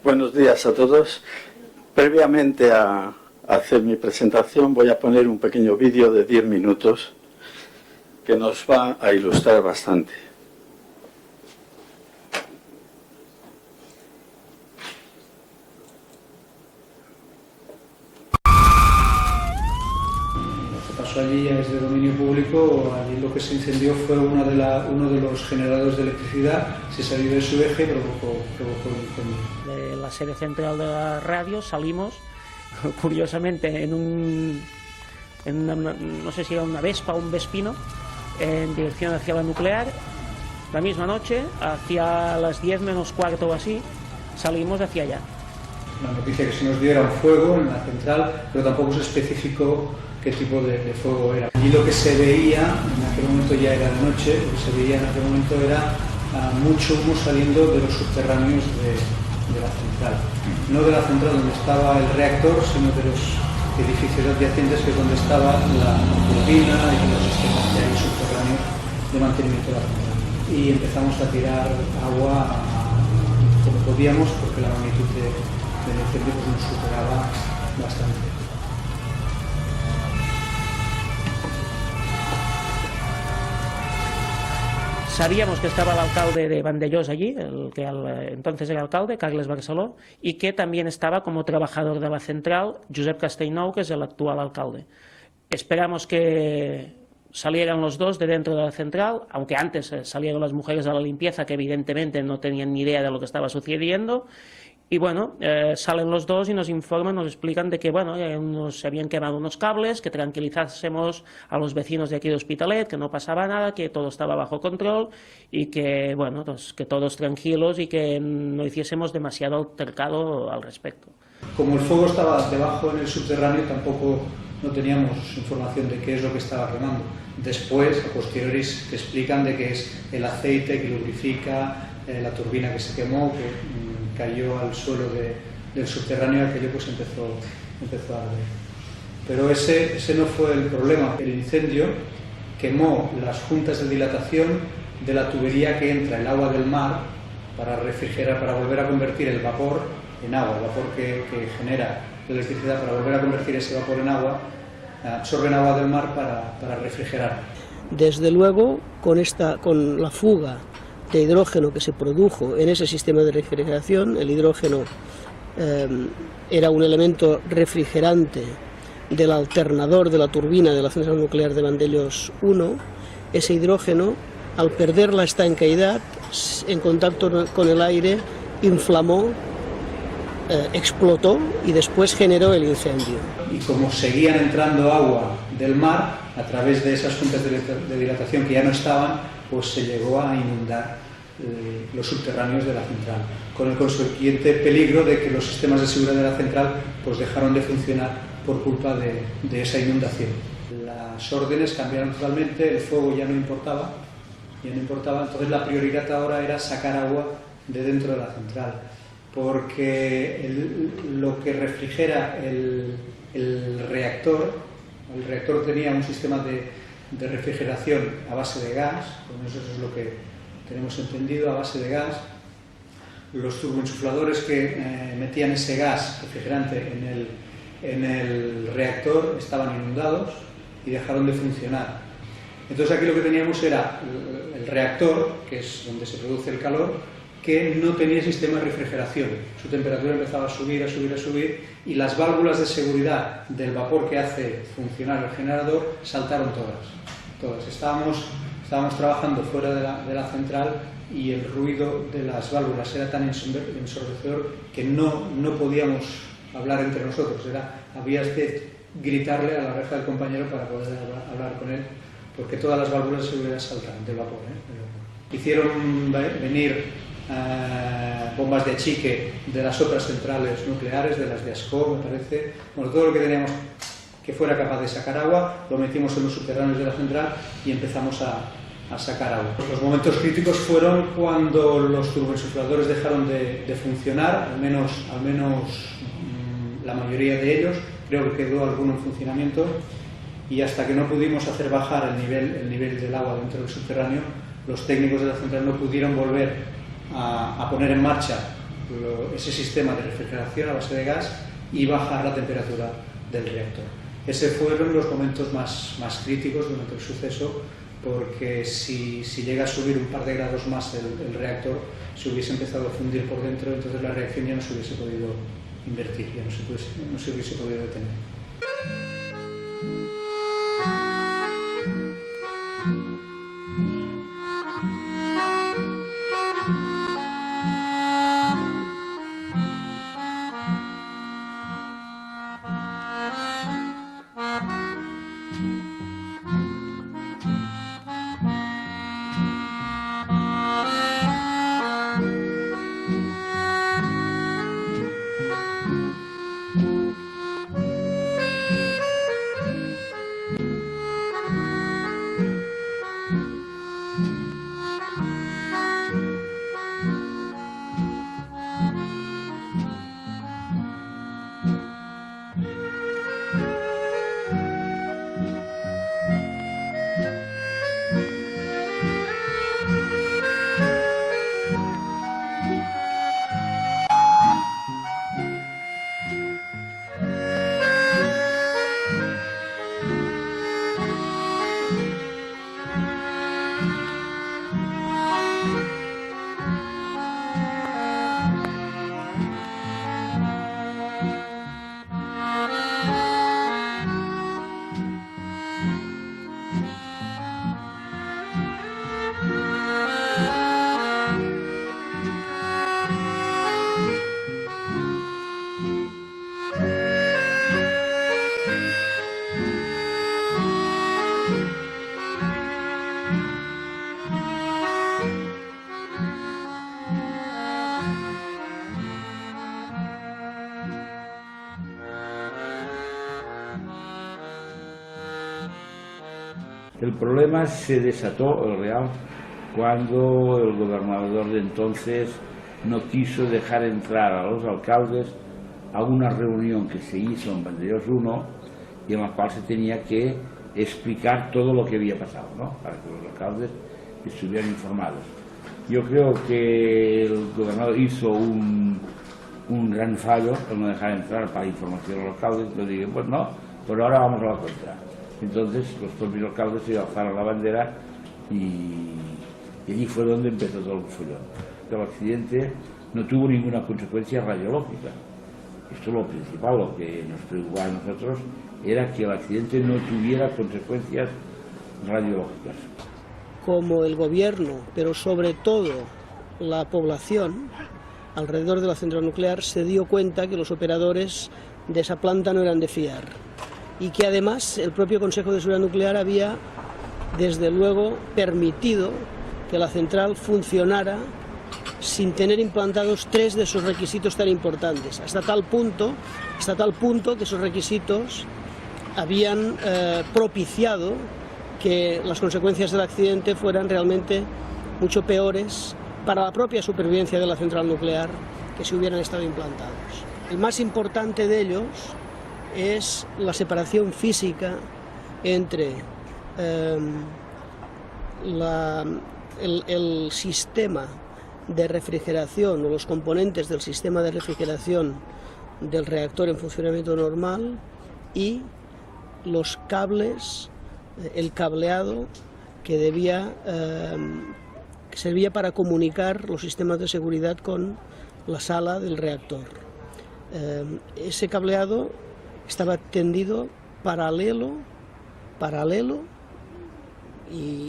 Buenos días a todos. Previamente a hacer mi presentación voy a poner un pequeño vídeo de 10 minutos que nos va a ilustrar bastante. Allí ya es de dominio público. Allí lo que se incendió fue uno de los generadores de electricidad, se salió de su eje y provocó el incendio. De la sede central de la radio salimos, curiosamente, no sé si era una Vespa o un Vespino, en dirección hacia la nuclear. La misma noche, hacia las 10 menos cuarto o así, salimos hacia allá. La noticia que se nos dio era un fuego en la central, pero tampoco se especificó qué tipo de fuego era. Y lo que se veía, en aquel momento ya era de noche, lo que se veía en aquel momento era mucho humo saliendo de los subterráneos de la central. No de la central donde estaba el reactor, sino de los edificios adyacentes, que es donde estaba la turbina y los sistemas que hay subterráneos de mantenimiento de la central. Y empezamos a tirar agua como podíamos, porque la magnitud del incendio nos superaba bastante. Sabíamos que estaba el alcalde de Vandellós allí, el que entonces era alcalde, Carles Barceló, y que también estaba como trabajador de la central Josep Castellnou, que es el actual alcalde. Esperamos que salieran los dos de dentro de la central, aunque antes salieron las mujeres a la limpieza, que evidentemente no tenían ni idea de lo que estaba sucediendo. Y bueno, salen los dos y nos informan, nos explican de que bueno, se habían quemado unos cables, que tranquilizásemos a los vecinos de aquí de Hospitalet, que no pasaba nada, que todo estaba bajo control y que bueno, pues, que todos tranquilos y que no hiciésemos demasiado altercado al respecto. Como el fuego estaba debajo en el subterráneo, tampoco no teníamos información de qué es lo que estaba quemando. Después, a posteriori, te explican de que es el aceite que lubrifica, la turbina que se quemó, que cayó al suelo del subterráneo, aquello pues empezó a arder. Pero ese no fue el problema. El incendio quemó las juntas de dilatación de la tubería que entra el agua del mar para refrigerar, para volver a convertir el vapor en agua, el vapor que genera la electricidad, para volver a convertir ese vapor en agua, absorben agua del mar para refrigerar. Desde luego, con la fuga de hidrógeno que se produjo en ese sistema de refrigeración, el hidrógeno era un elemento refrigerante del alternador de la turbina de la central nuclear de Vandellós 1, ese hidrógeno, al perder la estanqueidad, en contacto con el aire, inflamó, explotó y después generó el incendio. Y como seguían entrando agua del mar, a través de esas juntas de dilatación que ya no estaban, pues se llegó a inundar los subterráneos de la central, con el consiguiente peligro de que los sistemas de seguridad de la central pues dejaron de funcionar por culpa de esa inundación. Las órdenes cambiaron totalmente, el fuego ya no importaba, entonces la prioridad ahora era sacar agua de dentro de la central, porque lo que refrigera el reactor tenía un sistema de refrigeración a base de gas, con eso es lo que tenemos entendido, a base de gas. Los turboinsufladores que metían ese gas refrigerante en el reactor estaban inundados y dejaron de funcionar. Entonces aquí lo que teníamos era el reactor, que es donde se produce el calor, que no tenía sistema de refrigeración. Su temperatura empezaba a subir y las válvulas de seguridad del vapor que hace funcionar el generador saltaron todas. Estábamos trabajando fuera de la central y el ruido de las válvulas era tan ensordecedor que no podíamos hablar entre nosotros. Había que gritarle a la reja del compañero para poder hablar con él, porque todas las válvulas de seguridad saltaron del vapor. Hicieron venir bombas de achique de las otras centrales nucleares, de las de Ascó, me parece. Bueno, todo lo que teníamos que fuera capaz de sacar agua, lo metimos en los subterráneos de la central y empezamos a sacar agua. Los momentos críticos fueron cuando los turboinsufladores dejaron de funcionar, al menos la mayoría de ellos, creo que quedó alguno en funcionamiento, y hasta que no pudimos hacer bajar el nivel del agua dentro del subterráneo, los técnicos de la central no pudieron volver a poner en marcha ese sistema de refrigeración a base de gas y bajar la temperatura del reactor. Esos fueron los momentos más críticos durante el suceso, porque si llega a subir un par de grados más el reactor, se hubiese empezado a fundir por dentro, entonces la reacción ya no se hubiese podido invertir, ya no se hubiese podido detener. El problema se desató, el real, cuando el gobernador de entonces no quiso dejar entrar a los alcaldes a una reunión que se hizo en Vandellós 1 y en la cual se tenía que explicar todo lo que había pasado, ¿no?, para que los alcaldes estuvieran informados. Yo creo que el gobernador hizo un gran fallo en no dejar entrar para información a los alcaldes. Entonces dije, pues no, pues ahora vamos a la contra. Entonces los propios alcaldes se alzaron la bandera y allí fue donde empezó todo el follón. El accidente no tuvo ninguna consecuencia radiológica. Esto es lo principal, lo que nos preocupaba a nosotros era que el accidente no tuviera consecuencias radiológicas. Como el gobierno, pero sobre todo la población alrededor de la central nuclear, se dio cuenta que los operadores de esa planta no eran de fiar y que además el propio Consejo de Seguridad Nuclear había desde luego permitido que la central funcionara sin tener implantados 3 de esos requisitos tan importantes, hasta tal punto que esos requisitos habían propiciado que las consecuencias del accidente fueran realmente mucho peores para la propia supervivencia de la central nuclear que si hubieran estado implantados. El más importante de ellos es la separación física entre el sistema de refrigeración o los componentes del sistema de refrigeración del reactor en funcionamiento normal y los cables, el cableado que servía para comunicar los sistemas de seguridad con la sala del reactor. Ese cableado estaba tendido paralelo y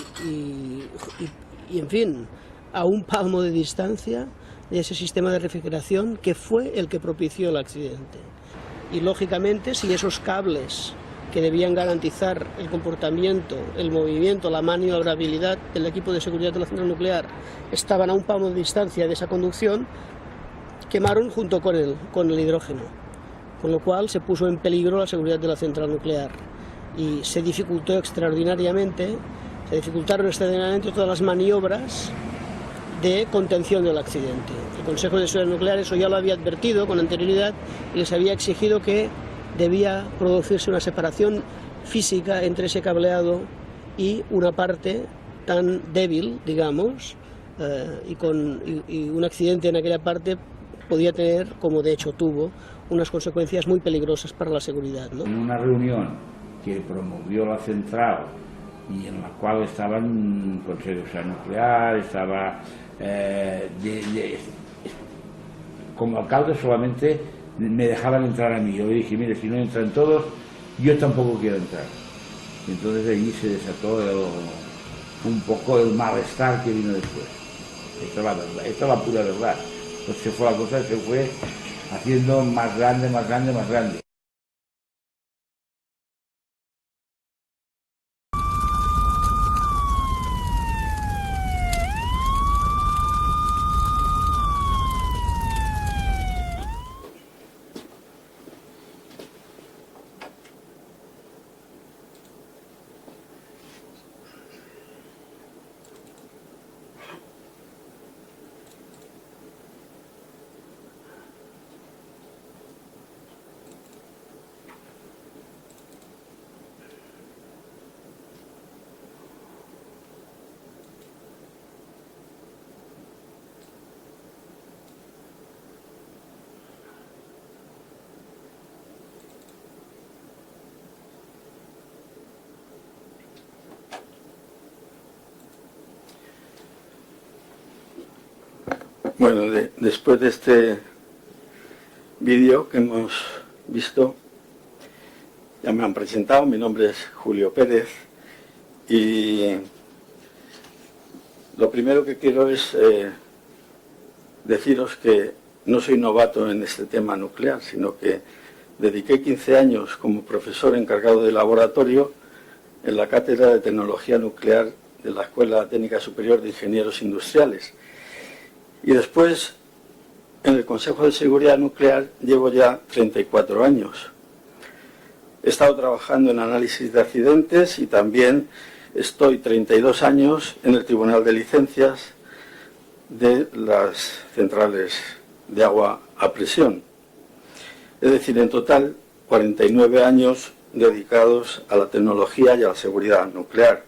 en fin, a un palmo de distancia de ese sistema de refrigeración que fue el que propició el accidente. Y lógicamente, si esos cables que debían garantizar el comportamiento, el movimiento, la maniobrabilidad del equipo de seguridad de la central nuclear estaban a un palmo de distancia de esa conducción, quemaron junto con el hidrógeno, con lo cual se puso en peligro la seguridad de la central nuclear y se dificultaron extraordinariamente todas las maniobras de contención del accidente. El Consejo de Seguridad Nuclear eso ya lo había advertido con anterioridad y les había exigido que debía producirse una separación física entre ese cableado y una parte tan débil, digamos, y un accidente en aquella parte podía tener, como de hecho tuvo, unas consecuencias muy peligrosas para la seguridad, ¿no? En una reunión que promovió la central y en la cual estaban el Consejo de Seguridad Nuclear, estaba como alcalde solamente me dejaban entrar a mí. Yo le dije, mire, si no entran todos, yo tampoco quiero entrar. Y entonces allí se desató un poco el malestar que vino después. Esta es la verdad, esta es la pura verdad. Entonces la cosa se fue haciendo más grande, más grande, más grande. Bueno, después de este vídeo que hemos visto, ya me han presentado, mi nombre es Julio Pérez y lo primero que quiero es deciros que no soy novato en este tema nuclear, sino que dediqué 15 años como profesor encargado de laboratorio en la Cátedra de Tecnología Nuclear de la Escuela Técnica Superior de Ingenieros Industriales. Y después, en el Consejo de Seguridad Nuclear, llevo ya 34 años. He estado trabajando en análisis de accidentes y también estoy 32 años en el Tribunal de Licencias de las centrales de agua a presión. Es decir, en total, 49 años dedicados a la tecnología y a la seguridad nuclear.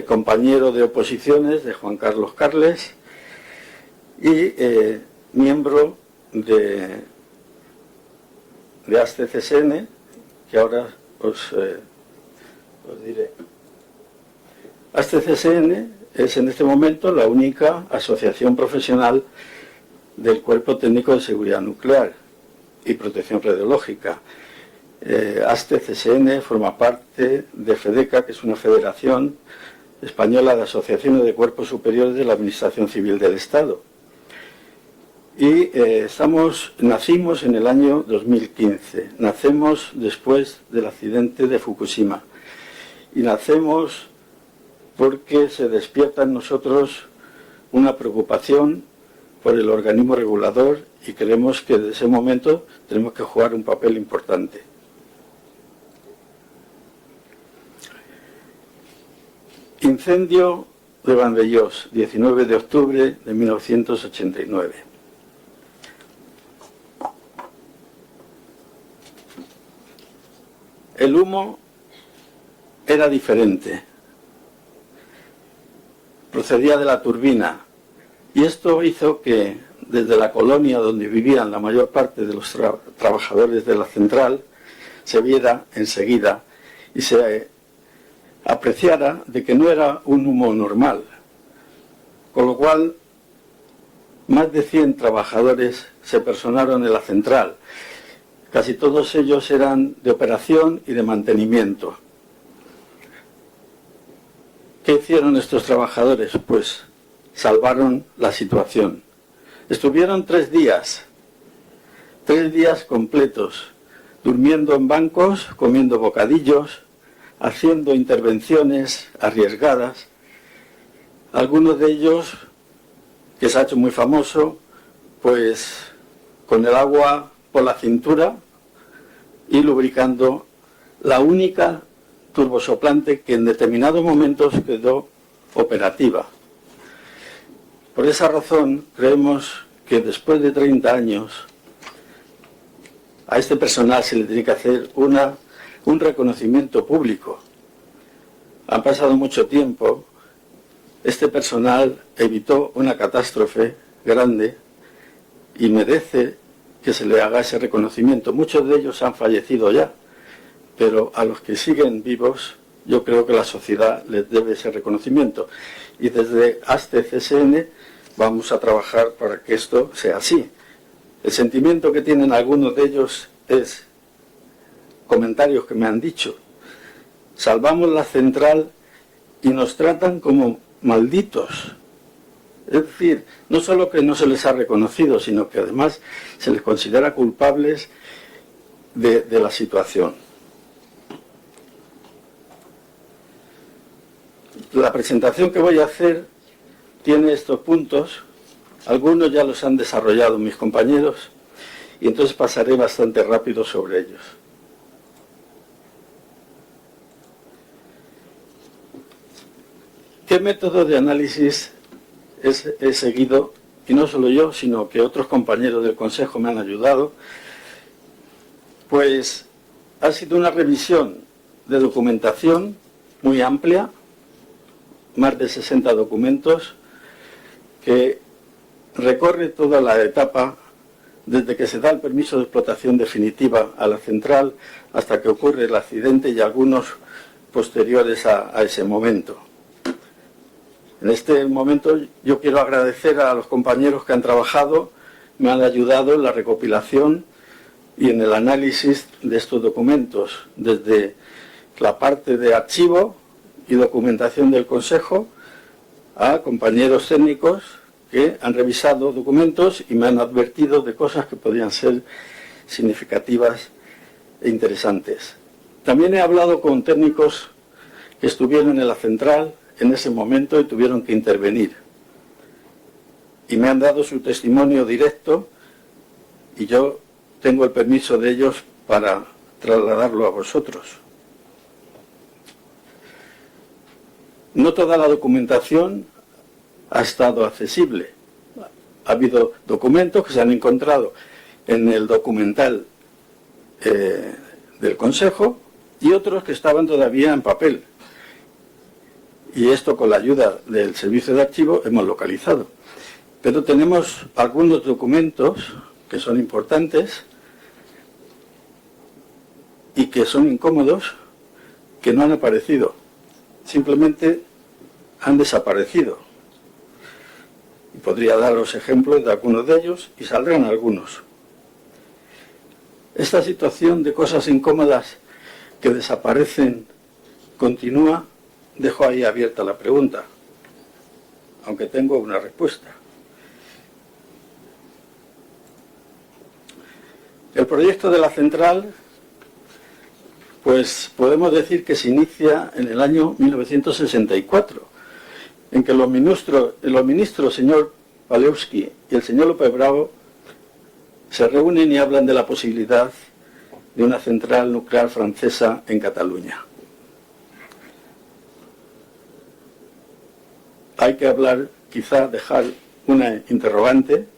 Compañero de oposiciones de Juan Carlos Carles, y miembro de ASTE-CSN, que ahora os diré. ASTE-CSN es en este momento la única asociación profesional del Cuerpo Técnico de Seguridad Nuclear y Protección Radiológica. ASTE-CSN forma parte de FEDECA, que es una federación española de asociaciones de cuerpos superiores de la Administración Civil del Estado. Y nacimos en el año 2015, nacemos después del accidente de Fukushima y nacemos porque se despierta en nosotros una preocupación por el organismo regulador y creemos que desde ese momento tenemos que jugar un papel importante. Incendio de Vandellós, 19 de octubre de 1989. El humo era diferente, procedía de la turbina y esto hizo que desde la colonia donde vivían la mayor parte de los trabajadores de la central se viera enseguida y se apreciara de que no era un humo normal, con lo cual más de 100 trabajadores se personaron en la central. Casi todos ellos eran de operación y de mantenimiento. ¿Qué hicieron estos trabajadores? Pues salvaron la situación. Estuvieron 3 días completos, durmiendo en bancos, comiendo bocadillos, haciendo intervenciones arriesgadas. Algunos de ellos, que se ha hecho muy famoso, pues con el agua por la cintura y lubricando la única turbosoplante que en determinados momentos quedó operativa. Por esa razón creemos que después de 30 años a este personal se le tiene que hacer un reconocimiento público. Ha pasado mucho tiempo, este personal evitó una catástrofe grande y merece que se le haga ese reconocimiento. Muchos de ellos han fallecido ya, pero a los que siguen vivos yo creo que la sociedad les debe ese reconocimiento. Y desde ASTE-CSN vamos a trabajar para que esto sea así. El sentimiento que tienen algunos de ellos es comentarios que me han dicho. Salvamos la central y nos tratan como malditos. Es decir, no solo que no se les ha reconocido, sino que además se les considera culpables de la situación. La presentación que voy a hacer tiene estos puntos. Algunos ya los han desarrollado mis compañeros y entonces pasaré bastante rápido sobre ellos. ¿Qué método de análisis he seguido? Y no solo yo, sino que otros compañeros del Consejo me han ayudado. Pues ha sido una revisión de documentación muy amplia, más de 60 documentos, que recorre toda la etapa desde que se da el permiso de explotación definitiva a la central hasta que ocurre el accidente y algunos posteriores a ese momento. En este momento yo quiero agradecer a los compañeros que han trabajado, me han ayudado en la recopilación y en el análisis de estos documentos, desde la parte de archivo y documentación del Consejo a compañeros técnicos que han revisado documentos y me han advertido de cosas que podían ser significativas e interesantes. También he hablado con técnicos que estuvieron en la central en ese momento y tuvieron que intervenir. Y me han dado su testimonio directo y yo tengo el permiso de ellos para trasladarlo a vosotros. No toda la documentación ha estado accesible. Ha habido documentos que se han encontrado en el documental del Consejo y otros que estaban todavía en papel. Y esto con la ayuda del servicio de archivo hemos localizado. Pero tenemos algunos documentos que son importantes y que son incómodos, que no han aparecido. Simplemente han desaparecido. Y podría daros ejemplos de algunos de ellos y saldrán algunos. Esta situación de cosas incómodas que desaparecen continúa. Dejo ahí abierta la pregunta, aunque tengo una respuesta. El proyecto de la central, pues podemos decir que se inicia en el año 1964, en que los ministros señor Palewski y el señor López Bravo se reúnen y hablan de la posibilidad de una central nuclear francesa en Cataluña. Hay que hablar, quizá dejar una interrogante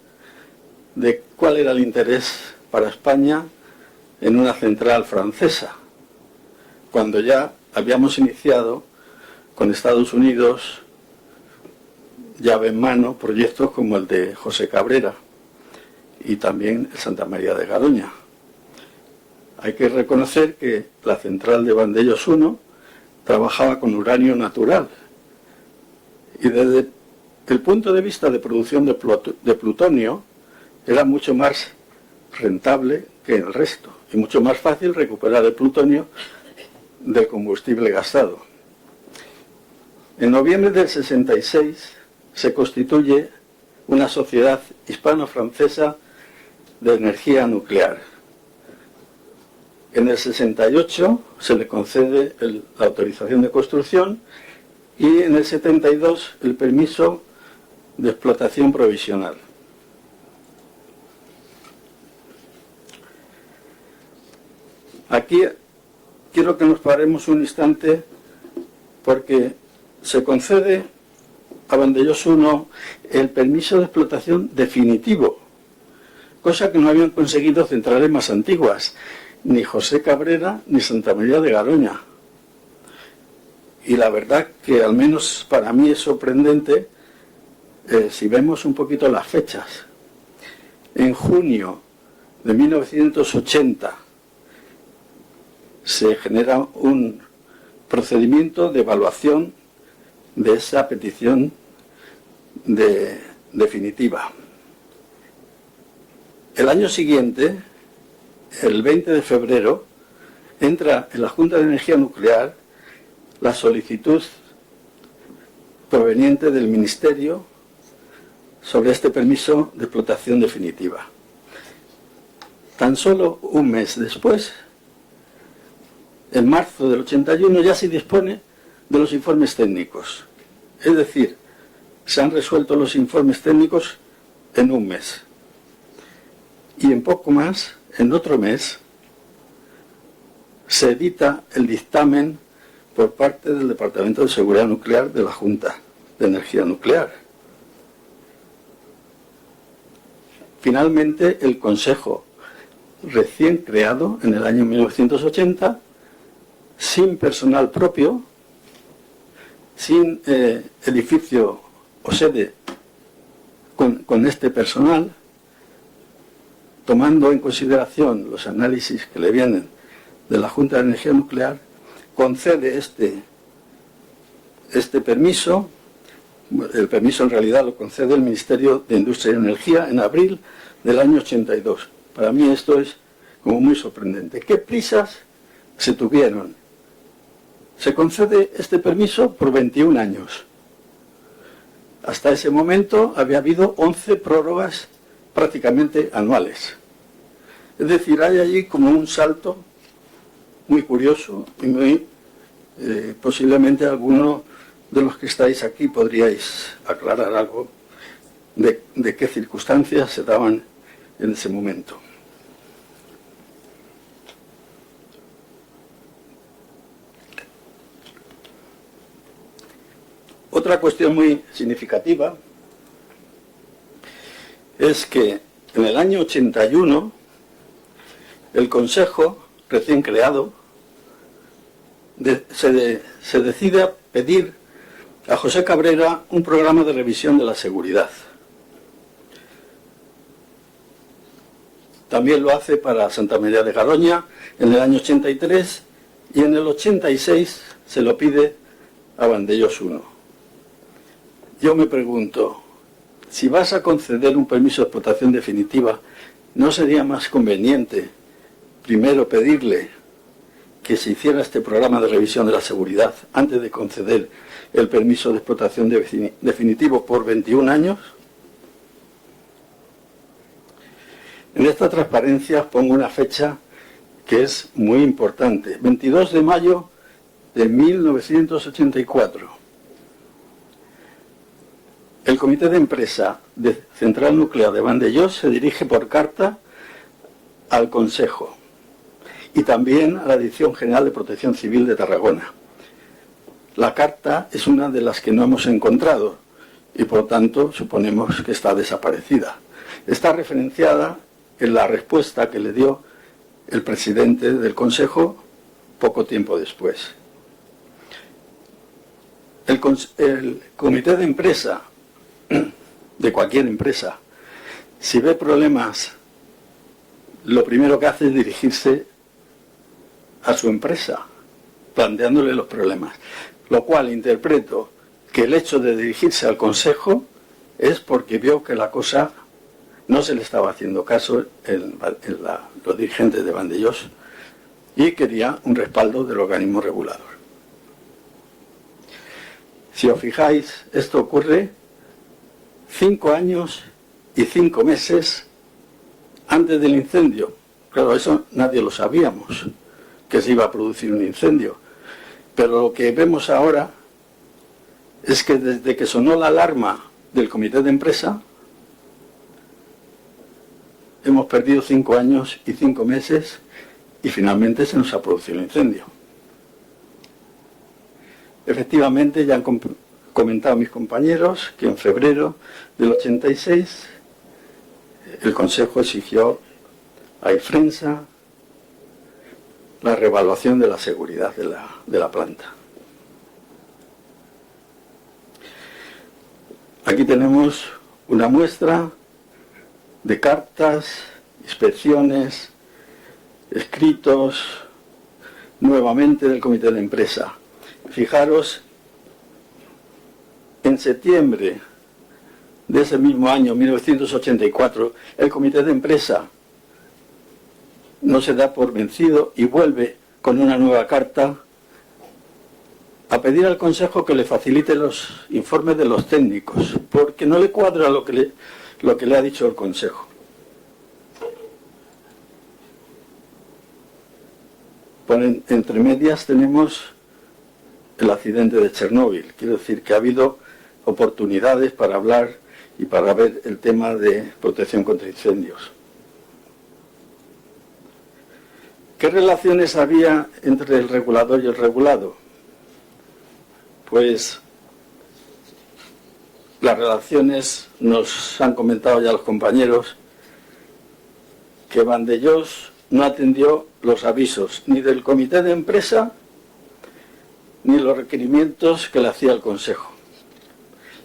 de cuál era el interés para España en una central francesa, cuando ya habíamos iniciado con Estados Unidos, llave en mano, proyectos como el de José Cabrera y también el Santa María de Garoña. Hay que reconocer que la central de Vandellós 1 trabajaba con uranio natural y desde el punto de vista de producción de plutonio era mucho más rentable que el resto y mucho más fácil recuperar el plutonio del combustible gastado. En noviembre del 66 se constituye una sociedad hispano-francesa de energía nuclear. En el 68 se le concede la autorización de construcción y en el 72 el permiso de explotación provisional. Aquí quiero que nos paremos un instante porque se concede a Vandellós 1 el permiso de explotación definitivo, cosa que no habían conseguido centrales más antiguas, ni José Cabrera ni Santa María de Garoña. Y la verdad que al menos para mí es sorprendente si vemos un poquito las fechas. En junio de 1980 se genera un procedimiento de evaluación de esa petición definitiva. El año siguiente, el 20 de febrero, entra en la Junta de Energía Nuclear la solicitud proveniente del Ministerio sobre este permiso de explotación definitiva. Tan solo un mes después, en marzo del 81, ya se dispone de los informes técnicos. Es decir, se han resuelto los informes técnicos en un mes. Y en poco más, en otro mes, se edita el dictamen por parte del Departamento de Seguridad Nuclear de la Junta de Energía Nuclear. Finalmente, el Consejo, recién creado en el año 1980, sin personal propio, sin edificio o sede con este personal, tomando en consideración los análisis que le vienen de la Junta de Energía Nuclear, concede este permiso. El permiso en realidad lo concede el Ministerio de Industria y Energía en abril del año 82. Para mí esto es como muy sorprendente. ¿Qué prisas se tuvieron? Se concede este permiso por 21 años. Hasta ese momento había habido 11 prórrogas prácticamente anuales. Es decir, hay allí como un salto muy curioso y muy posiblemente alguno de los que estáis aquí podríais aclarar algo de qué circunstancias se daban en ese momento. Otra cuestión muy significativa es que en el año 81 el Consejo, recién creado, se decide a pedir a José Cabrera un programa de revisión de la seguridad. También lo hace para Santa María de Garoña en el año 83 y en el 86 se lo pide a Vandellós 1. Yo me pregunto, si vas a conceder un permiso de explotación definitiva, ¿no sería más conveniente primero pedirle que se hiciera este programa de revisión de la seguridad antes de conceder el permiso de explotación definitivo por 21 años? En esta transparencia pongo una fecha que es muy importante, 22 de mayo de 1984. El Comité de Empresa de Central Nuclear de Vandellós se dirige por carta al Consejo y también a la Dirección General de Protección Civil de Tarragona. La carta es una de las que no hemos encontrado y por tanto suponemos que está desaparecida. Está referenciada en la respuesta que le dio el presidente del Consejo poco tiempo después. El Comité de Empresa de cualquier empresa, si ve problemas, lo primero que hace es dirigirse a su empresa, planteándole los problemas. Lo cual interpreto que el hecho de dirigirse al Consejo es porque vio que la cosa no se le estaba haciendo caso en los dirigentes de Vandellós y quería un respaldo del organismo regulador. Si os fijáis, esto ocurre 5 años y 5 meses antes del incendio. Claro, eso nadie lo sabíamos, que se iba a producir un incendio. Pero lo que vemos ahora es que desde que sonó la alarma del Comité de Empresa, hemos perdido 5 años y 5 meses y finalmente se nos ha producido el incendio. Efectivamente, ya han comentado mis compañeros que en febrero del 86 el Consejo exigió a Ifrensa la reevaluación de la seguridad de la planta. Aquí tenemos una muestra de cartas, inspecciones, escritos, nuevamente del comité de empresa. Fijaros, en septiembre de ese mismo año, 1984, el comité de empresa no se da por vencido y vuelve con una nueva carta a pedir al Consejo que le facilite los informes de los técnicos, porque no le cuadra lo que le ha dicho el Consejo. Entre medias tenemos el accidente de Chernóbil. Quiero decir que ha habido oportunidades para hablar y para ver el tema de protección contra incendios. ¿Qué relaciones había entre el regulador y el regulado? Pues las relaciones nos han comentado ya los compañeros que Vandellós no atendió los avisos ni del comité de empresa ni los requerimientos que le hacía el Consejo.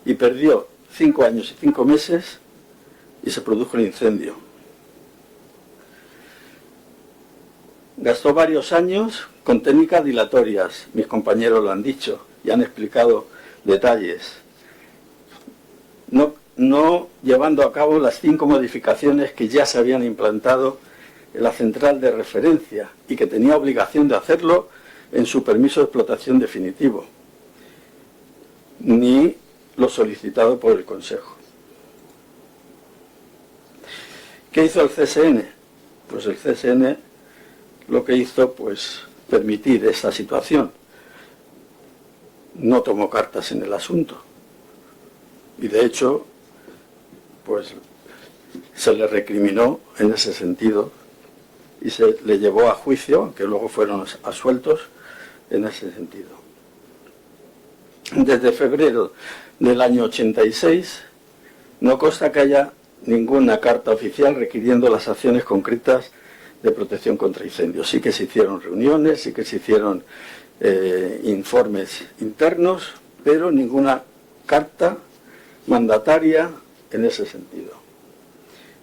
Y perdió 5 años y 5 meses y se produjo el incendio. Gastó varios años con técnicas dilatorias, mis compañeros lo han dicho y han explicado detalles, no llevando a cabo las 5 modificaciones que ya se habían implantado en la central de referencia y que tenía obligación de hacerlo en su permiso de explotación definitivo, ni lo solicitado por el Consejo. ¿Qué hizo el CSN? Pues el CSN lo que hizo, pues, permitir esta situación. No tomó cartas en el asunto. Y de hecho, pues, se le recriminó en ese sentido y se le llevó a juicio, aunque luego fueron absueltos en ese sentido. Desde febrero del año 86 no consta que haya ninguna carta oficial requiriendo las acciones concretas de protección contra incendios. Sí que se hicieron reuniones, sí que se hicieron informes internos, pero ninguna carta mandataria en ese sentido.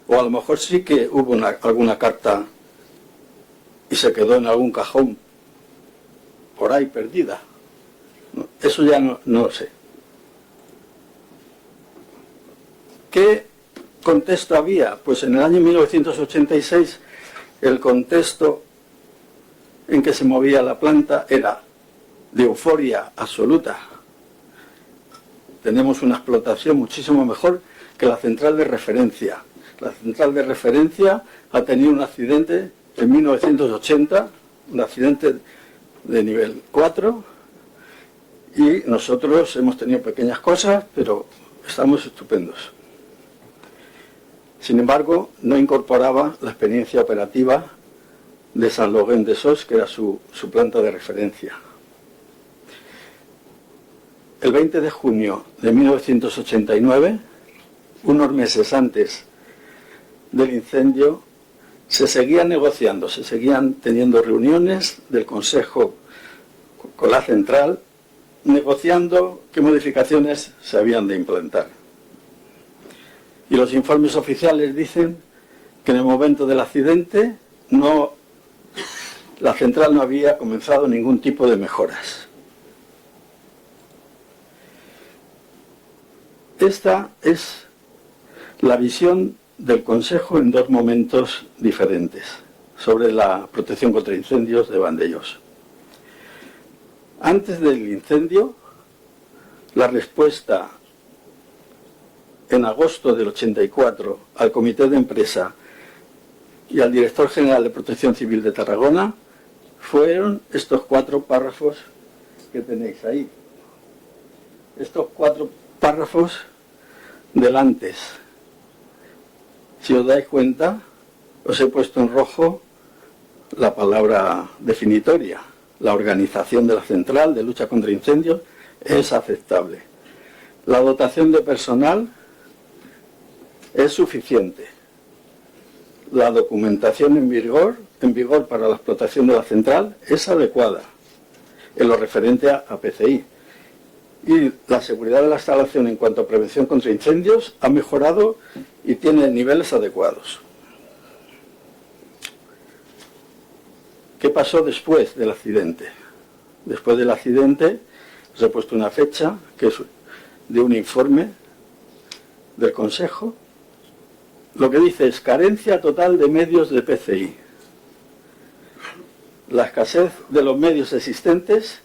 O a lo mejor sí que hubo alguna carta y se quedó en algún cajón por ahí perdida. Eso ya no lo sé. ¿Qué contexto había? Pues en el año 1986 el contexto en que se movía la planta era de euforia absoluta. Tenemos una explotación muchísimo mejor que la central de referencia. La central de referencia ha tenido un accidente en 1980, un accidente de nivel 4, y nosotros hemos tenido pequeñas cosas, pero estamos estupendos. Sin embargo, no incorporaba la experiencia operativa de Saint-Laurent-des-Eaux, que era su planta de referencia. El 20 de junio de 1989, unos meses antes del incendio, se seguían negociando, se seguían teniendo reuniones del Consejo con la central, negociando qué modificaciones se habían de implantar. Y los informes oficiales dicen que en el momento del accidente la central no había comenzado ningún tipo de mejoras. Esta es la visión del Consejo en 2 momentos diferentes sobre la protección contra incendios de Vandellós. Antes del incendio, la respuesta en agosto del 84 al Comité de Empresa y al Director General de Protección Civil de Tarragona fueron estos 4 párrafos que tenéis ahí. Estos 4 párrafos del antes. Si os dais cuenta, os he puesto en rojo la palabra definitoria. La organización de la central de lucha contra incendios es aceptable. La dotación de personal es suficiente. La documentación en vigor para la explotación de la central es adecuada en lo referente a PCI. y la seguridad de la instalación en cuanto a prevención contra incendios ha mejorado y tiene niveles adecuados. ¿Qué pasó después del accidente? Después del accidente os he puesto una fecha que es de un informe del Consejo. Lo que dice es carencia total de medios de PCI. La escasez de los medios existentes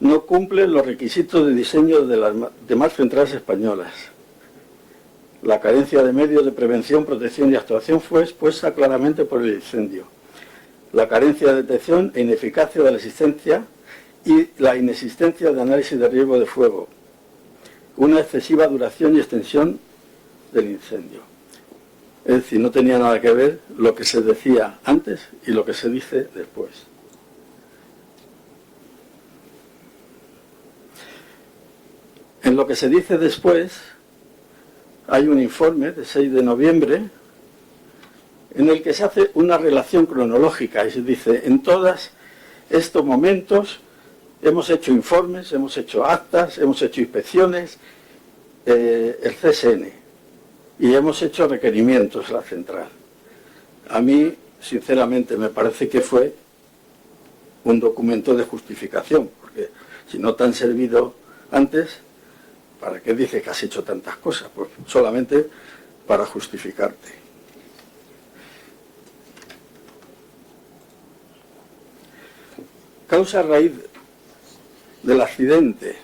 no cumple los requisitos de diseño de las demás centrales españolas. La carencia de medios de prevención, protección y actuación fue expuesta claramente por el incendio. La carencia de detección e ineficacia de la existencia y la inexistencia de análisis de riesgo de fuego. Una excesiva duración y extensión del incendio. Es decir, no tenía nada que ver lo que se decía antes y lo que se dice después. En lo que se dice después, hay un informe de 6 de noviembre en el que se hace una relación cronológica y se dice, en todos estos momentos hemos hecho informes, hemos hecho actas, hemos hecho inspecciones, el CSN, y hemos hecho requerimientos a la central. A mí, sinceramente, me parece que fue un documento de justificación, porque si no te han servido antes, ¿para qué dices que has hecho tantas cosas? Pues solamente para justificarte. Causa raíz del accidente.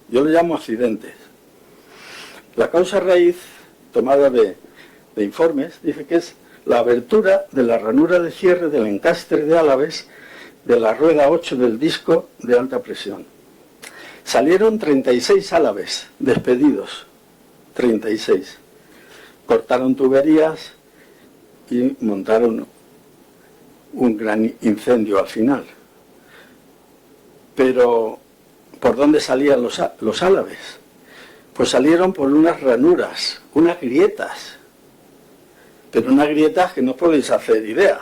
Yo le llamo accidentes. La causa raíz, tomada de informes, dice que es la abertura de la ranura de cierre del encastre de álabes de la rueda 8 del disco de alta presión. Salieron 36 álabes despedidos, 36. Cortaron tuberías y montaron un gran incendio al final. Pero, ¿por dónde salían los álabes? Pues salieron por unas ranuras, unas grietas. Pero unas grietas que no podéis hacer idea.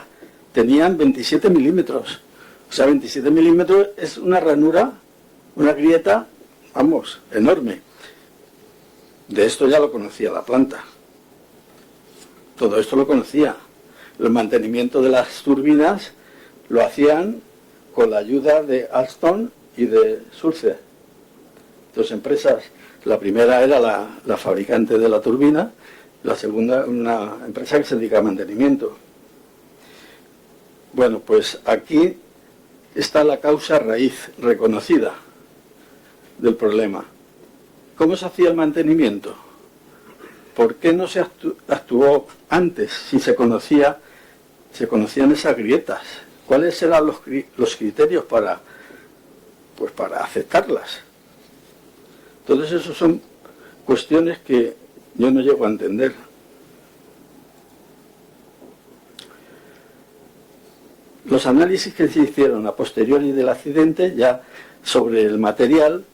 Tenían 27 milímetros. O sea, 27 milímetros es una ranura, una grieta, vamos, enorme. De esto ya lo conocía la planta. Todo esto lo conocía. El mantenimiento de las turbinas lo hacían con la ayuda de Alstom y de Sulzer. Dos empresas. La primera era la fabricante de la turbina, la segunda una empresa que se dedica a mantenimiento. Bueno, pues aquí está la causa raíz reconocida del problema. ¿Cómo se hacía el mantenimiento? ¿Por qué no se actuó antes si se conocían esas grietas? ¿Cuáles eran los criterios para aceptarlas? Entonces, eso son cuestiones que yo no llego a entender. Los análisis que se hicieron a posteriori del accidente, ya sobre el material,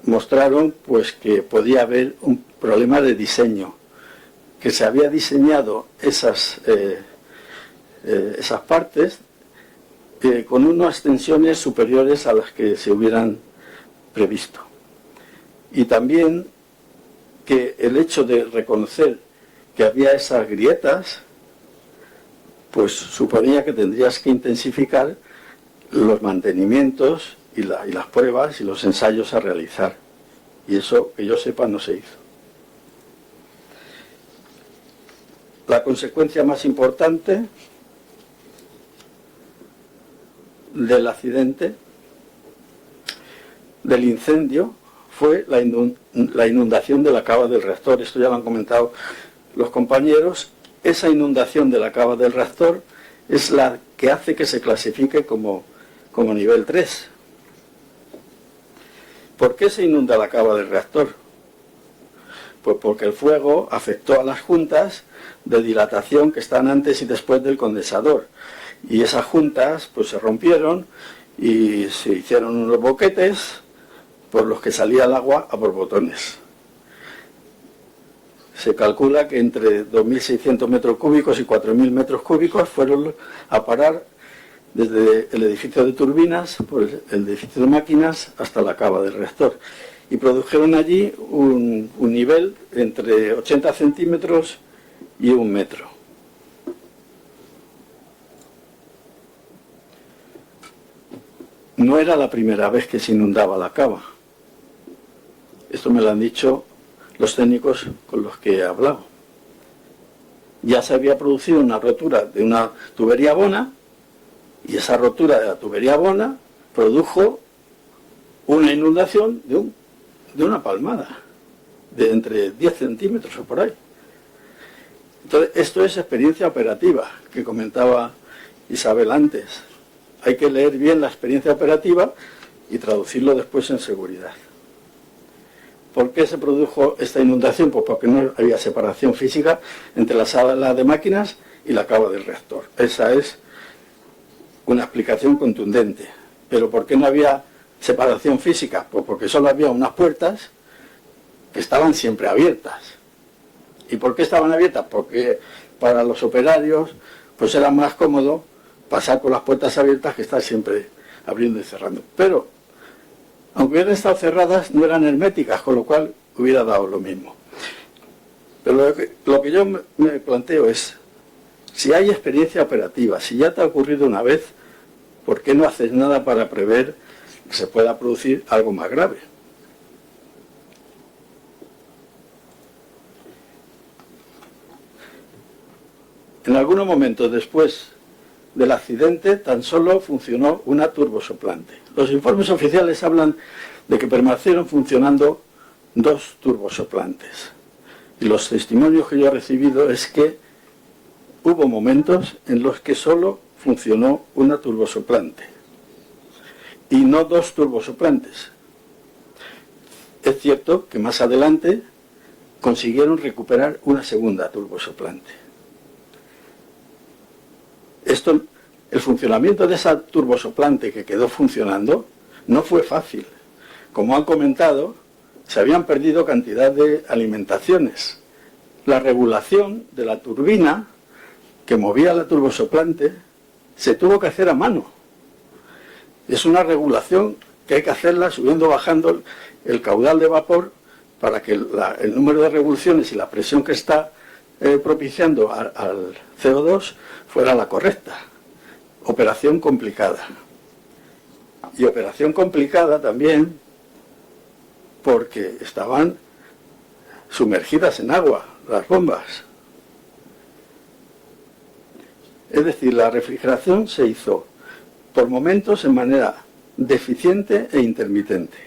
mostraron pues que podía haber un problema de diseño, que se había diseñado esas partes con unas tensiones superiores a las que se hubieran previsto. Y también que el hecho de reconocer que había esas grietas, pues suponía que tendrías que intensificar los mantenimientos y las pruebas y los ensayos a realizar. Y eso, que yo sepa, no se hizo. La consecuencia más importante del accidente, del incendio, fue la inundación de la cava del reactor. Esto ya lo han comentado los compañeros. Esa inundación de la cava del reactor es la que hace que se clasifique como nivel 3. ¿Por qué se inunda la cava del reactor? Pues porque el fuego afectó a las juntas de dilatación que están antes y después del condensador. Y esas juntas pues se rompieron y se hicieron unos boquetes por los que salía el agua a borbotones. Se calcula que entre 2.600 metros cúbicos y 4.000 metros cúbicos fueron a parar desde el edificio de turbinas, por el edificio de máquinas, hasta la cava del reactor. y produjeron allí un nivel entre 80 centímetros y 1 metro. No era la primera vez que se inundaba la cava. Esto me lo han dicho los técnicos con los que he hablado. Ya se había producido una rotura de una tubería bona y esa rotura de la tubería bona produjo una inundación de una palmada de entre 10 centímetros o por ahí. Entonces, esto es experiencia operativa que comentaba Isabel antes. Hay que leer bien la experiencia operativa y traducirlo después en seguridad. ¿Por qué se produjo esta inundación? Pues porque no había separación física entre la sala de máquinas y la cava del reactor. Esa es una explicación contundente. ¿Pero por qué no había separación física? Pues porque solo había unas puertas que estaban siempre abiertas. ¿Y por qué estaban abiertas? Porque para los operarios pues era más cómodo pasar con las puertas abiertas que estar siempre abriendo y cerrando. Pero aunque hubieran estado cerradas, no eran herméticas, con lo cual hubiera dado lo mismo. Pero lo que yo me planteo es, si hay experiencia operativa, si ya te ha ocurrido una vez, ¿por qué no haces nada para prever que se pueda producir algo más grave? En algunos momentos después del accidente tan solo funcionó una turbosoplante. Los informes oficiales hablan de que permanecieron funcionando 2 turbosoplantes. Y los testimonios que yo he recibido es que hubo momentos en los que solo funcionó una turbosoplante y no 2 turbosoplantes. Es cierto que más adelante consiguieron recuperar una segunda turbosoplante. El funcionamiento de esa turbosoplante que quedó funcionando no fue fácil. Como han comentado, se habían perdido cantidad de alimentaciones. La regulación de la turbina que movía la turbosoplante se tuvo que hacer a mano. Es una regulación que hay que hacerla subiendo o bajando el caudal de vapor para que el número de revoluciones y la presión que está propiciando al CO2 fuera la correcta. Operación complicada. Y operación complicada también porque estaban sumergidas en agua las bombas. Es decir, la refrigeración se hizo por momentos en manera deficiente e intermitente.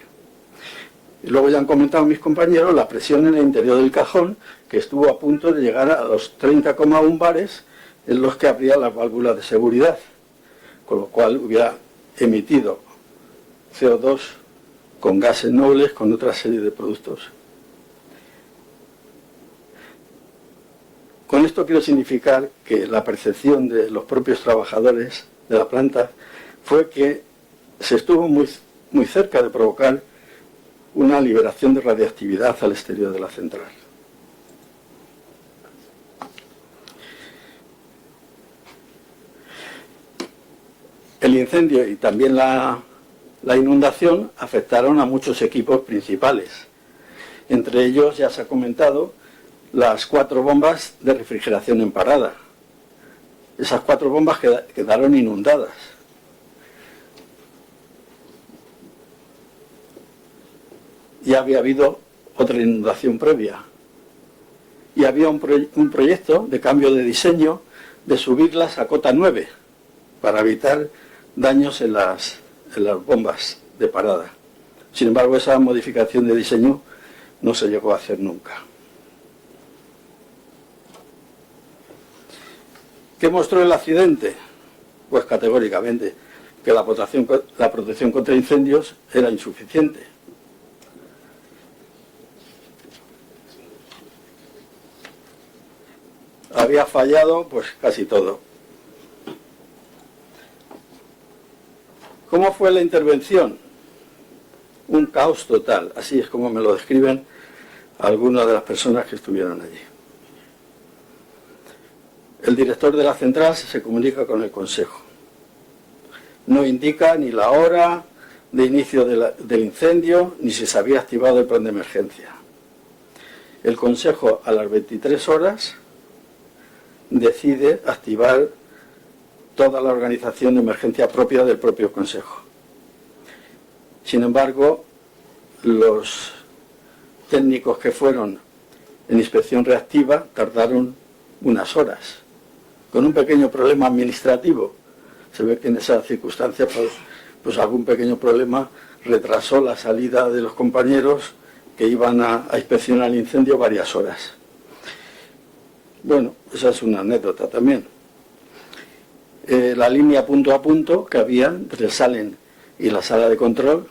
Y luego ya han comentado mis compañeros la presión en el interior del cajón, que estuvo a punto de llegar a los 30,1 bares en los que abría las válvulas de seguridad, con lo cual hubiera emitido CO2 con gases nobles, con otra serie de productos. Con esto quiero significar que la percepción de los propios trabajadores de la planta fue que se estuvo muy cerca de provocar una liberación de radiactividad al exterior de la central. El incendio y también la inundación afectaron a muchos equipos principales. Entre ellos, ya se ha comentado, las 4 bombas de refrigeración en parada. Esas 4 bombas quedaron inundadas. Ya había habido otra inundación previa. Y había un proyecto de cambio de diseño de subirlas a cota 9 para evitar daños en las bombas de parada. Sin embargo, esa modificación de diseño no se llegó a hacer nunca. ¿Qué mostró el accidente? Pues categóricamente que la protección contra incendios era insuficiente. Había fallado pues casi todo. ¿Cómo fue la intervención? Un caos total, así es como me lo describen algunas de las personas que estuvieron allí. El director de la central se comunica con el consejo. No indica ni la hora, de inicio del incendio, ni si se había activado el plan de emergencia. El Consejo, a las 23 horas, decide activar toda la organización de emergencia propia del propio Consejo. Sin embargo, los técnicos que fueron en inspección reactiva tardaron unas horas, con un pequeño problema administrativo. Se ve que en esas circunstancias pues algún pequeño problema retrasó la salida de los compañeros que iban a inspeccionar el incendio varias horas. Bueno, esa es una anécdota también. La línea punto a punto que había entre el Salen y la sala de control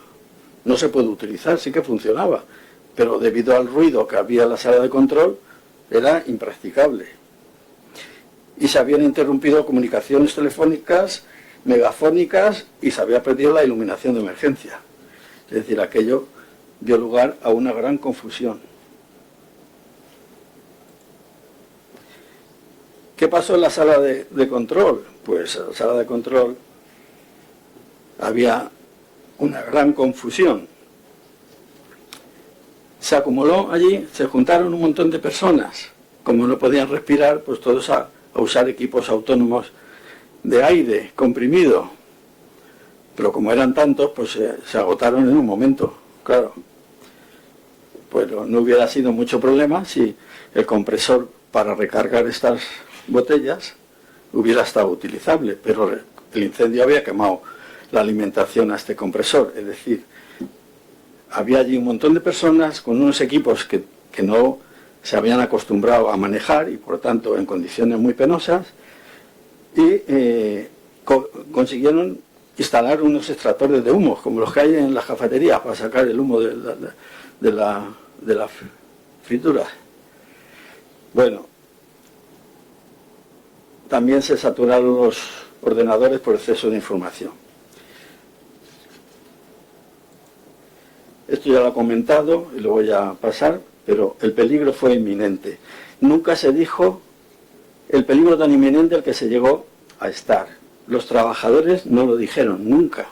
no se puede utilizar, sí que funcionaba, pero debido al ruido que había en la sala de control era impracticable. Y se habían interrumpido comunicaciones telefónicas, megafónicas, y se había perdido la iluminación de emergencia. Es decir, aquello dio lugar a una gran confusión. ¿Qué pasó en la sala de control? Pues en la sala de control había una gran confusión. Se acumuló allí, se juntaron un montón de personas. Como no podían respirar, pues todos a usar equipos autónomos de aire comprimido. Pero como eran tantos, pues se agotaron en un momento, claro. Pues no hubiera sido mucho problema si el compresor para recargar estas botellas hubiera estado utilizable, pero el incendio había quemado la alimentación a este compresor, es decir, había allí un montón de personas con unos equipos que no se habían acostumbrado a manejar y por tanto en condiciones muy penosas, y consiguieron instalar unos extractores de humos como los que hay en las cafeterías para sacar el humo de la fritura. Bueno, también se saturaron los ordenadores por exceso de información. Esto ya lo he comentado y lo voy a pasar, pero el peligro fue inminente. Nunca se dijo el peligro tan inminente al que se llegó a estar. Los trabajadores no lo dijeron nunca.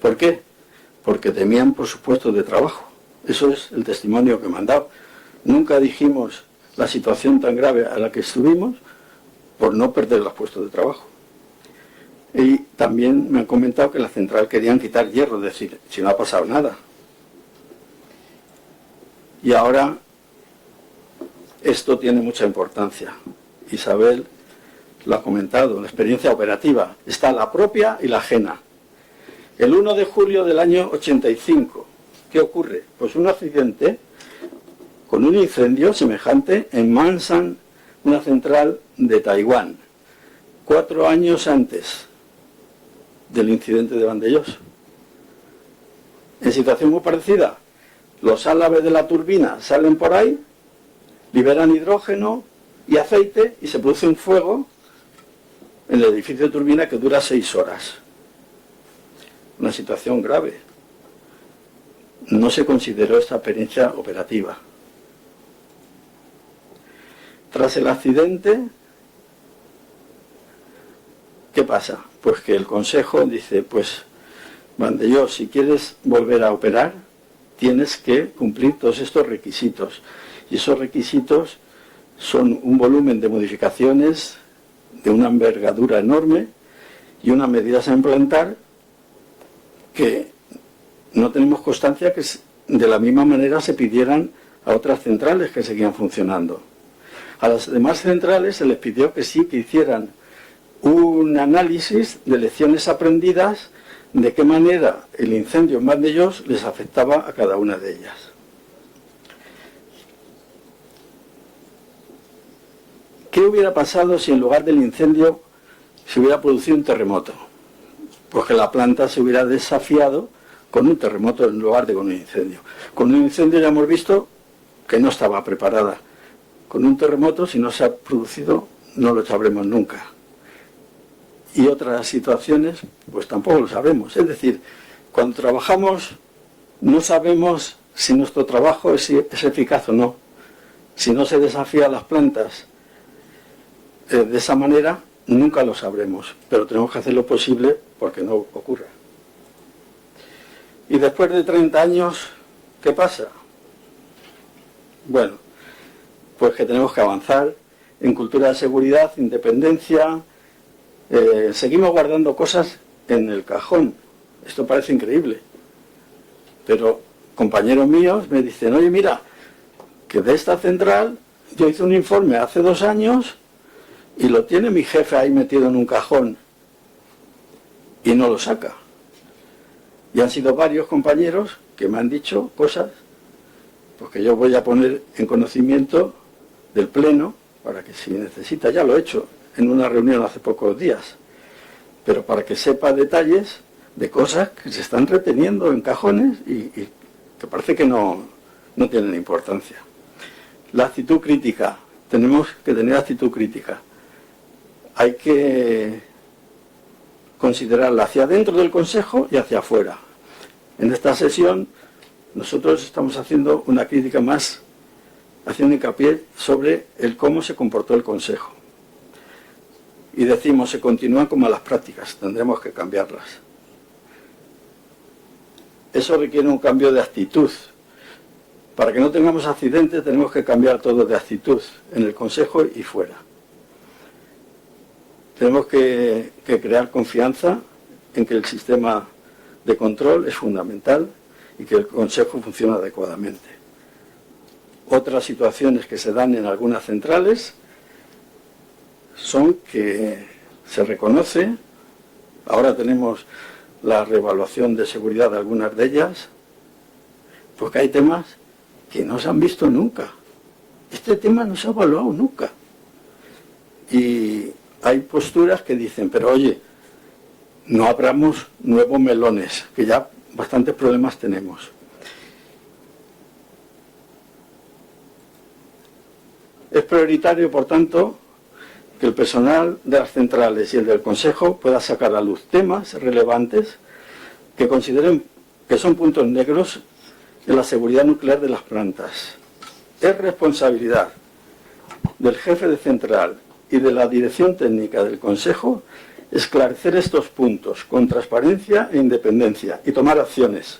¿Por qué? Porque temían por sus puestos de trabajo. Eso es el testimonio que me han dado. Nunca dijimos la situación tan grave a la que estuvimos por no perder los puestos de trabajo. Y también me han comentado que la central querían quitar hierro, es decir, si no ha pasado nada. Y ahora esto tiene mucha importancia. Isabel lo ha comentado, la experiencia operativa. Está la propia y la ajena. El 1 de julio del año 85, ¿qué ocurre? Pues un accidente con un incendio semejante en Mansan, una central de Taiwán, 4 años antes del incidente de Vandellós. En situación muy parecida, los álabes de la turbina salen por ahí, liberan hidrógeno y aceite y se produce un fuego en el edificio de turbina que dura 6 horas. Una situación grave. No se consideró esta experiencia operativa. Tras el accidente, ¿qué pasa? Pues que el Consejo dice, pues Vandellós, si quieres volver a operar, tienes que cumplir todos estos requisitos. Y esos requisitos son un volumen de modificaciones de una envergadura enorme y unas medidas a implantar que no tenemos constancia que de la misma manera se pidieran a otras centrales que seguían funcionando. A las demás centrales se les pidió que sí, que hicieran un análisis de lecciones aprendidas de qué manera el incendio en Vandellós les afectaba a cada una de ellas. ¿Qué hubiera pasado si en lugar del incendio se hubiera producido un terremoto? Pues que la planta se hubiera desafiado con un terremoto en lugar de con un incendio. Con un incendio ya hemos visto que no estaba preparada. Con un terremoto, si no se ha producido, no lo sabremos nunca. Y otras situaciones, pues tampoco lo sabemos. Es decir, cuando trabajamos, no sabemos si nuestro trabajo es eficaz o no. Si no se desafía a las plantas de esa manera, nunca lo sabremos. Pero tenemos que hacer lo posible porque no ocurra. Y después de 30 años, ¿qué pasa? Bueno, pues que tenemos que avanzar en cultura de seguridad, independencia. Seguimos guardando cosas en el cajón. Esto parece increíble. Pero compañeros míos me dicen, oye, mira, que de esta central yo hice un informe hace 2 años y lo tiene mi jefe ahí metido en un cajón y no lo saca. Y han sido varios compañeros que me han dicho cosas pues que yo voy a poner en conocimiento del Pleno, para que si necesita, ya lo he hecho en una reunión hace pocos días, pero para que sepa detalles de cosas que se están reteniendo en cajones y que parece que no tienen importancia. La actitud crítica, tenemos que tener actitud crítica. Hay que considerarla hacia dentro del Consejo y hacia afuera. En esta sesión nosotros estamos haciendo una crítica más, haciendo hincapié sobre el cómo se comportó el Consejo. Y decimos, se continúan como malas prácticas, tendremos que cambiarlas. Eso requiere un cambio de actitud. Para que no tengamos accidentes tenemos que cambiar todo de actitud, en el Consejo y fuera. Tenemos que crear confianza en que el sistema de control es fundamental y que el Consejo funciona adecuadamente. Otras situaciones que se dan en algunas centrales son que se reconoce, ahora tenemos la reevaluación de seguridad de algunas de ellas, porque hay temas que no se han visto nunca. Este tema no se ha evaluado nunca. Y hay posturas que dicen, pero oye, no abramos nuevos melones, que ya bastantes problemas tenemos. Es prioritario, por tanto, que el personal de las centrales y el del Consejo pueda sacar a luz temas relevantes que consideren que son puntos negros en la seguridad nuclear de las plantas. Es responsabilidad del jefe de central y de la dirección técnica del Consejo esclarecer estos puntos con transparencia e independencia y tomar acciones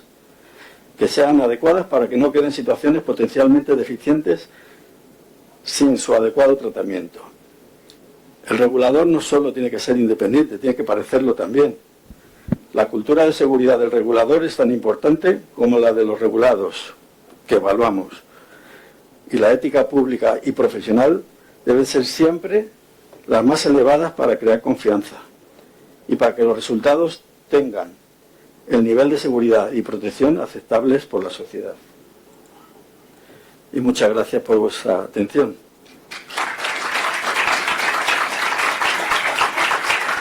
que sean adecuadas para que no queden situaciones potencialmente deficientes sin su adecuado tratamiento. El regulador no solo tiene que ser independiente, tiene que parecerlo también. La cultura de seguridad del regulador es tan importante como la de los regulados que evaluamos. Y la ética pública y profesional deben ser siempre las más elevadas para crear confianza y para que los resultados tengan el nivel de seguridad y protección aceptables por la sociedad. Y muchas gracias por vuestra atención.